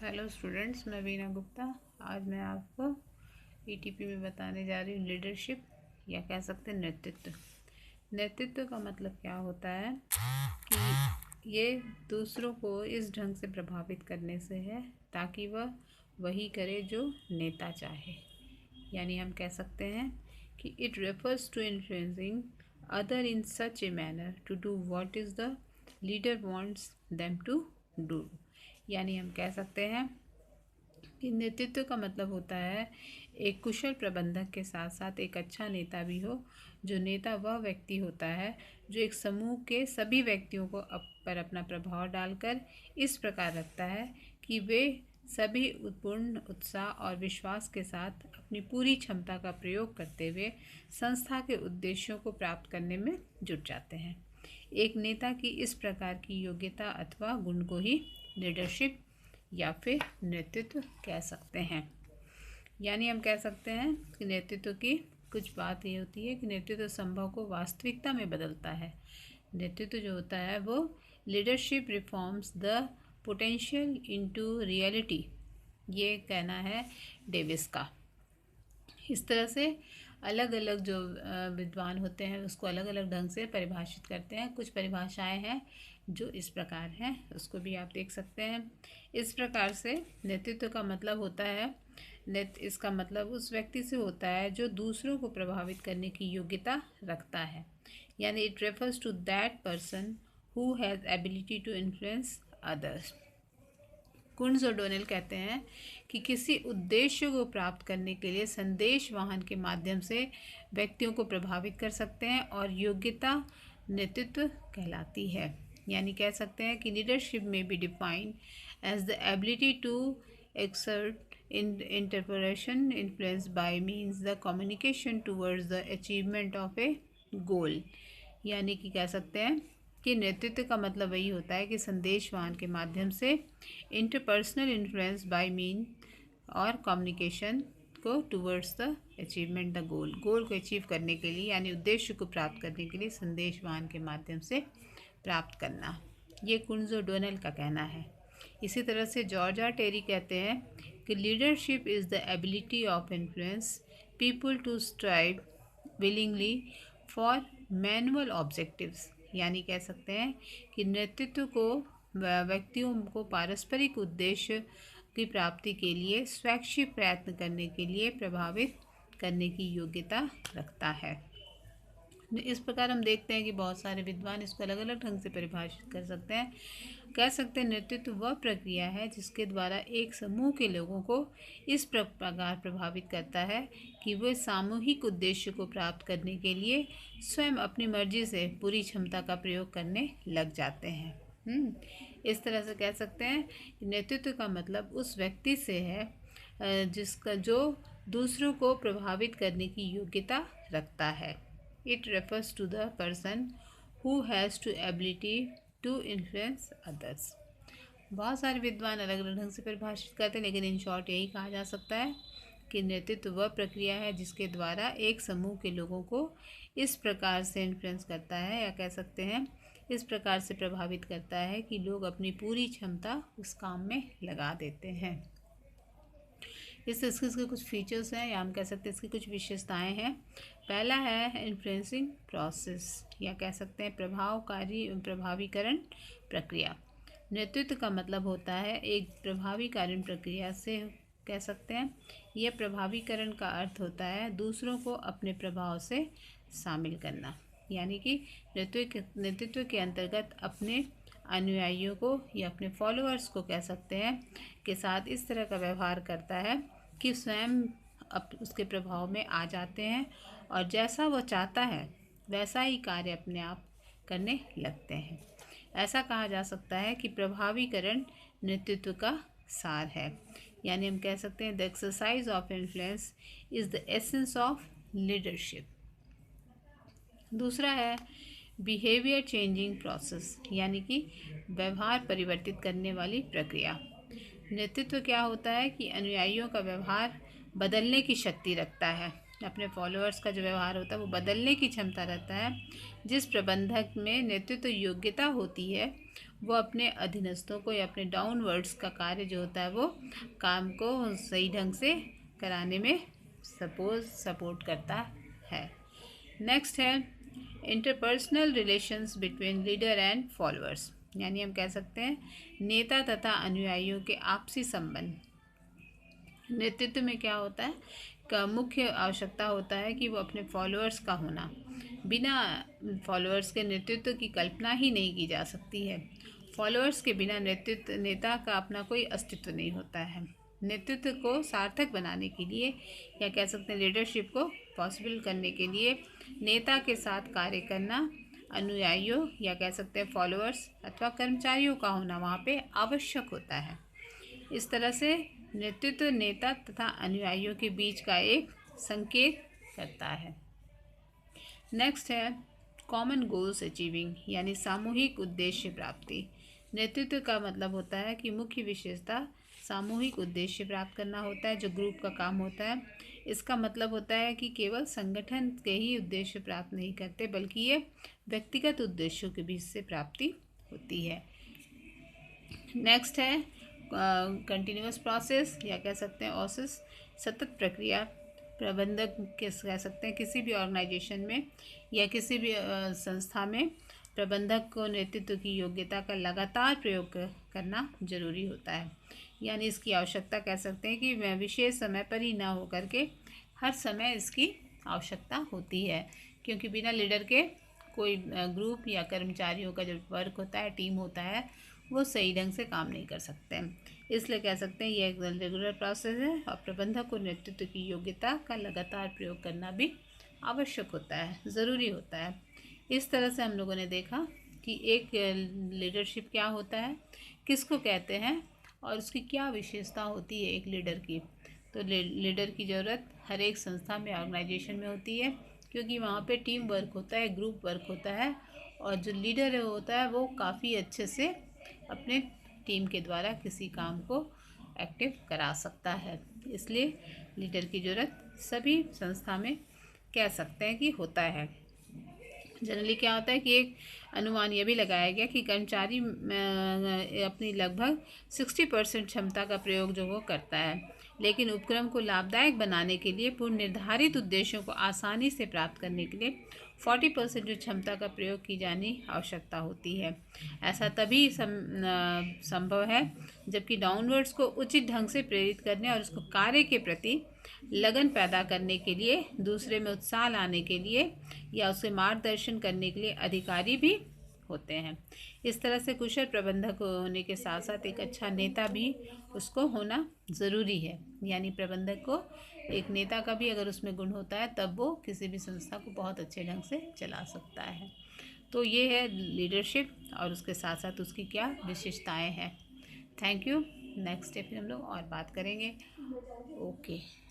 Hello students, मैं वीना गुप्ता। आज मैं आपको ईटीपी में बताने जा रही हूँ लीडरशिप या कह सकते हैं नेतृत्व। नेतृत्व का मतलब क्या होता है कि ये दूसरों को इस ढंग से प्रभावित करने से है ताकि वह वही करे जो नेता चाहे। यानी हम कह सकते हैं कि it refers to influencing other in such a manner to do what is the leader wants them to do. यानी हम कह सकते हैं कि नेतृत्व का मतलब होता है एक कुशल प्रबंधक के साथ साथ एक अच्छा नेता भी हो। जो नेता वह व्यक्ति होता है जो एक समूह के सभी व्यक्तियों को पर अपना प्रभाव डालकर इस प्रकार रखता है कि वे सभी पूर्ण उत्साह और विश्वास के साथ अपनी पूरी क्षमता का प्रयोग करते हुए संस्था के उद्देश्यों को प्राप्त करने में जुट जाते हैं। एक नेता की इस प्रकार की योग्यता अथवा गुण को ही लीडरशिप या फिर नेतृत्व कह सकते हैं। यानी हम कह सकते हैं कि नेतृत्व की कुछ बात ये होती है कि नेतृत्व संभव को वास्तविकता में बदलता है। नेतृत्व जो होता है वो leadership reforms the potential into reality, ये कहना है डेविस का। इस तरह से अलग अलग जो विद्वान होते हैं उसको अलग अलग ढंग से परिभाषित करते हैं। कुछ परिभाषाएं हैं जो इस प्रकार हैं, उसको भी आप देख सकते हैं। इस प्रकार से नेतृत्व का मतलब होता है इसका मतलब उस व्यक्ति से होता है जो दूसरों को प्रभावित करने की योग्यता रखता है। यानी it refers to that person who has ability to influence others. Koontz और डोनेल कहते हैं कि किसी उद्देश्य को प्राप्त करने के लिए संदेश वाहन के माध्यम से व्यक्तियों को प्रभावित कर सकते हैं और योग्यता नेतृत्व कहलाती है। यानी कह सकते हैं कि लीडरशिप में be defined as the ability to exert interpersonal influence by means the communication towards the achievement of a goal. यानी कि कह सकते हैं कि नेतृत्व का मतलब वही होता है कि संदेशवाहन के माध्यम से इंटरपर्सनल इन्फ्लुएंस बाय मीन और कम्युनिकेशन को towards the achievement the goal को अचीव करने के लिए यानी उद्देश्य को प्राप्त करने के लिए संदेशवाहन के माध्यम से प्राप्त करना। ये कुंट्ज़ और डोनेल का कहना है। इसी तरह से जॉर्ज आर टेरी कहते हैं कि leadership is the ability of influence people to strive willingly for manual objectives. यानी कह सकते हैं कि नेतृत्व को व्यक्तियों को पारस्परिक उद्देश्य की प्राप्ति के लिए स्वैच्छिक प्रयत्न करने के लिए प्रभावित करने की योग्यता रखता है। इस प्रकार हम देखते हैं कि बहुत सारे विद्वान इसको अलग अलग ढंग से परिभाषित कर सकते हैं। कह सकते हैं नेतृत्व वह प्रक्रिया है जिसके द्वारा एक समूह के लोगों को इस प्रकार प्रभावित करता है कि वे सामूहिक उद्देश्य को प्राप्त करने के लिए स्वयं अपनी मर्जी से पूरी क्षमता का प्रयोग करने लग जाते हैं। इस तरह से कह सकते हैं नेतृत्व का मतलब उस व्यक्ति से है जिसका जो दूसरों को प्रभावित करने की योग्यता रखता है। It refers to the person who has to ability to influence others। बहुत सारे विद्वान अलग अलग ढंग से परिभाषित करते हैं, लेकिन इन शॉर्ट यही कहा जा सकता है कि नेतृत्व वह प्रक्रिया है जिसके द्वारा एक समूह के लोगों को इस प्रकार से इन्फ्लुएंस करता है या कह सकते हैं इस प्रकार से प्रभावित करता है कि लोग अपनी पूरी क्षमता उस काम में लगा देते हैं। इसके कुछ फीचर्स हैं या हम कह सकते हैं इसकी कुछ विशेषताएं हैं। पहला है इन्फ्लुएंसिंग प्रोसेस या कह सकते हैं प्रभावीकरण प्रक्रिया। नेतृत्व का मतलब होता है एक प्रभावीकरण प्रक्रिया से कह सकते हैं यह प्रभावीकरण का अर्थ होता है दूसरों को अपने प्रभाव से शामिल करना। यानी कि नेतृत्व के अंतर्गत अपने अनुयायियों को या अपने फॉलोअर्स को कह सकते हैं के साथ इस तरह का व्यवहार करता है कि स्वयं उसके प्रभाव में आ जाते हैं और जैसा वो चाहता है वैसा ही कार्य अपने आप करने लगते हैं। ऐसा कहा जा सकता है कि प्रभावीकरण नेतृत्व का सार है। यानी हम कह सकते हैं the exercise of influence is the essence of leadership. दूसरा है बिहेवियर चेंजिंग प्रोसेस यानी कि व्यवहार परिवर्तित करने वाली प्रक्रिया। नेतृत्व क्या होता है कि अनुयायियों का व्यवहार बदलने की शक्ति रखता है। अपने फॉलोअर्स का जो व्यवहार होता है वो बदलने की क्षमता रहता है। जिस प्रबंधक में नेतृत्व योग्यता होती है वो अपने अधीनस्थों को या अपने डाउनवर्ड्स का कार्य जो होता है वो काम को सही ढंग से कराने में सपोर्ट करता है। नेक्स्ट है interpersonal relations between leader and followers, यानी हम कह सकते हैं नेता तथा अनुयायियों के आपसी संबंध। नेतृत्व में क्या होता है का मुख्य आवश्यकता होता है कि वो अपने फॉलोअर्स का होना। बिना फॉलोअर्स के नेतृत्व की कल्पना ही नहीं की जा सकती है। फॉलोअर्स के बिना नेता का अपना कोई अस्तित्व नहीं होता है। नेतृत्व को सार्थक बनाने के लिए या कह सकते हैं लीडरशिप को पॉसिबल करने के लिए नेता के साथ कार्य करना अनुयायियों या कह सकते हैं फॉलोअर्स अथवा कर्मचारियों का होना वहाँ पे आवश्यक होता है। इस तरह से नेतृत्व नेता तथा अनुयायियों के बीच का एक संकेत करता है। नेक्स्ट है कॉमन गोल्स अचीविंग, यानी सामूहिक उद्देश्य प्राप्ति। नेतृत्व का मतलब होता है कि मुख्य विशेषता सामूहिक उद्देश्य प्राप्त करना होता है, जो ग्रुप का काम होता है। इसका मतलब होता है कि केवल संगठन के ही उद्देश्य प्राप्त नहीं करते, बल्कि ये व्यक्तिगत उद्देश्यों के बीच से प्राप्ति होती है। नेक्स्ट है कंटिन्यूअस प्रोसेस या कह सकते हैं ऑसिस, सतत प्रक्रिया। प्रबंधक कह सकते हैं किसी भी ऑर्गेनाइजेशन में या किसी भी संस्था में प्रबंधक को नेतृत्व की योग्यता का लगातार प्रयोग करना जरूरी होता है। यानी इसकी आवश्यकता कह सकते हैं कि विशेष समय पर ही ना हो करके हर समय इसकी आवश्यकता होती है, क्योंकि बिना लीडर के कोई ग्रुप या कर्मचारियों का जो वर्क होता है, टीम होता है, वो सही ढंग से काम नहीं कर सकते हैं। इसलिए कह सकते हैं ये एक रेगुलर प्रोसेस है और प्रबंधक को नेतृत्व की योग्यता का लगातार प्रयोग करना भी आवश्यक होता है, ज़रूरी होता है। इस तरह से हम लोगों ने देखा कि एक लीडरशिप क्या होता है, किसको कहते हैं और उसकी क्या विशेषता होती है एक लीडर की। तो लीडर की ज़रूरत हर एक संस्था में, ऑर्गेनाइजेशन में होती है, क्योंकि वहाँ पे टीम वर्क होता है, ग्रुप वर्क होता है, और जो लीडर होता है वो काफ़ी अच्छे से अपने टीम के द्वारा किसी काम को एक्टिव करा सकता है। इसलिए लीडर की ज़रूरत सभी संस्था में कह सकते हैं कि होता है। जनरली क्या होता है कि एक अनुमान यह भी लगाया गया कि कर्मचारी अपनी लगभग 60% क्षमता का प्रयोग जो वो करता है, लेकिन उपक्रम को लाभदायक बनाने के लिए पूर्व निर्धारित उद्देश्यों को आसानी से प्राप्त करने के लिए 40% जो क्षमता का प्रयोग की जानी आवश्यकता होती है। ऐसा तभी संभव है जबकि डाउनवर्ड्स को उचित ढंग से प्रेरित करने और उसको कार्य के प्रति लगन पैदा करने के लिए, दूसरे में उत्साह लाने के लिए या उसे मार्गदर्शन करने के लिए अधिकारी भी होते हैं। इस तरह से कुशल प्रबंधक होने के साथ साथ एक अच्छा नेता भी उसको होना ज़रूरी है। यानी प्रबंधक को एक नेता का भी अगर उसमें गुण होता है तब वो किसी भी संस्था को बहुत अच्छे ढंग से चला सकता है। तो ये है लीडरशिप और उसके साथ साथ उसकी क्या विशेषताएं हैं। Thank you. नेक्स्ट डे फिर हम लोग और बात करेंगे। ओके।